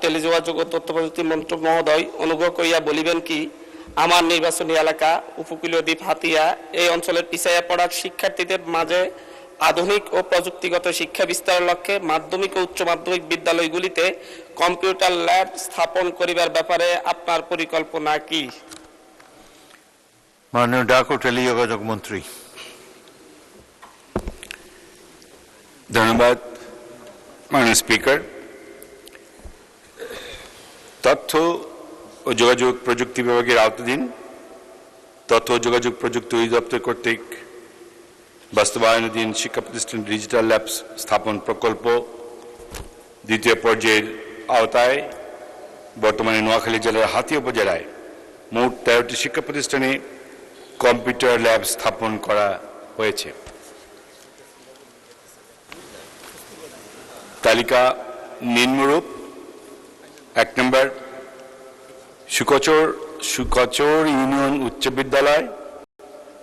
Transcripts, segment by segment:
টেলিযোগাযোগ ও তথ্য প্রযুক্তি মন্ত্রী মহোদয় অনুগ্রহ করিয়া বলিবেন কি, আমার নির্বাচনী এলাকা উপকূলীয় দ্বীপ হাতিয়া এই অঞ্চলের পিছাইয়া পড়া শিক্ষার্থীদের মাঝে আধুনিক ও প্রযুক্তিগত শিক্ষা বিস্তারের লক্ষ্যে মাধ্যমিক ও উচ্চ মাধ্যমিক বিদ্যালয়গুলিতে কম্পিউটার ল্যাব স্থাপন করিবার ব্যাপারে আপনার পরিকল্পনা কি? মাননীয় ডাক ও টেলিযোগাযোগ মন্ত্রী। ধন্যবাদ মাননীয় স্পিকার। তথ্য ও যোগাযোগ প্রযুক্তি বিভাগের আওতাধীন তথ্য ও যোগাযোগ প্রযুক্তি অধিদপ্তর কর্তৃক বাস্তবায়নাধীন শিক্ষা প্রতিষ্ঠান ডিজিটাল ল্যাব স্থাপন প্রকল্প দ্বিতীয় পর্যায়ের আওতায় বর্তমানে নোয়াখালী জেলার হাতিয়া উপজেলায় মোট 13টি শিক্ষা প্রতিষ্ঠানে কম্পিউটার ল্যাব স্থাপন করা হয়েছে। তালিকা নিম্নরূপ: 1 নম্বর, সুকচর ইউনিয়ন উচ্চ বিদ্যালয়।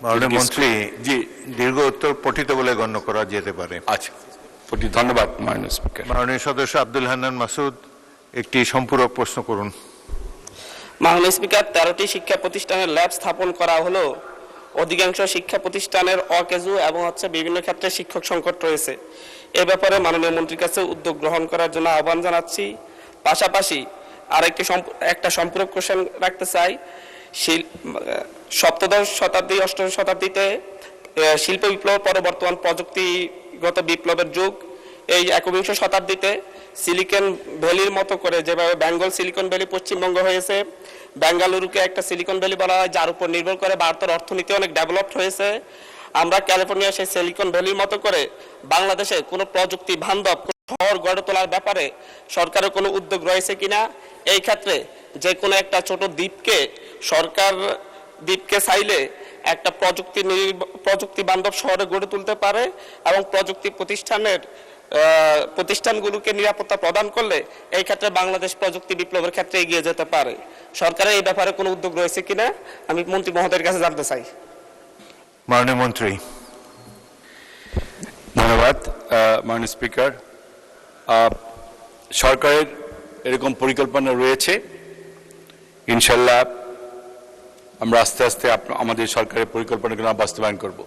মাননীয় মন্ত্রী, জি, দীর্ঘ উত্তর পঠিত বলে গণ্য করা যেতে পারে। আচ্ছা, ধন্যবাদ মাননীয় স্পিকার। মাননীয় সদস্য আব্দুল হান্নান মাসুদ একটি সম্পূরক প্রশ্ন করুন। মাননীয় স্পিকার, 13টি শিক্ষা প্রতিষ্ঠানের ল্যাব স্থাপন করা হলো। অধিকাংশ শিক্ষা প্রতিষ্ঠানের অকেজু এবং বিভিন্ন ক্ষেত্রে শিক্ষক সংকট রয়েছে। এ ব্যাপারে মাননীয় মন্ত্রীর কাছে উদ্যোগ গ্রহণ করার জন্য আহ্বান জানাচ্ছি। পাশাপাশি একটা সম্পূরক কোশ্চেন রাখতে চাই। সপ্তদশ শতাব্দী অষ্টদশ শতাব্দীতে শিল্প বিপ্লব পরে বর্তমান প্রযুক্তিগত বিপ্লবের যুগ। এই একবিংশ শতাব্দীতে সিলিকন ভ্যালির মতো করে যেভাবে বেঙ্গল সিলিকন ভ্যালি পশ্চিমবঙ্গ হয়েছে, বেঙ্গালুরুকে একটা সিলিকন ভ্যালি বলা হয়, যার উপর নির্ভর করে ভারতের অর্থনীতি অনেক ডেভেলপড হয়েছে। আমরা ক্যালিফোর্নিয়া সেই সিলিকন ভ্যালির মতো করে বাংলাদেশে কোনো প্রযুক্তি বান্ধব শহর গড়ে তোলার ব্যাপারে সরকারের কোনো উদ্যোগ রয়েছে কিনা? এই ক্ষেত্রে যে কোনো একটা ছোট দ্বীপকে চাইলে একটা প্রযুক্তি বান্ধব শহরে গড়ে তুলতে পারে এবং প্রযুক্তি প্রতিষ্ঠানগুলোকে নিরাপত্তা প্রদান করলে এই ক্ষেত্রে বাংলাদেশ প্রযুক্তি বিপ্লবের ক্ষেত্রে এগিয়ে যেতে পারে। সরকারের এই ব্যাপারে কোনো উদ্যোগ রয়েছে কিনা আমি মন্ত্রী মহোদয়ের কাছে জানতে চাই। মাননীয় মন্ত্রী। ধন্যবাদ মাননীয় স্পিকার। সরকারের এরকম পরিকল্পনা রয়েছে। ইনশাল্লাহ আমরা আস্তে আস্তে আমাদের সরকারের পরিকল্পনাগুলো বাস্তবায়ন করব।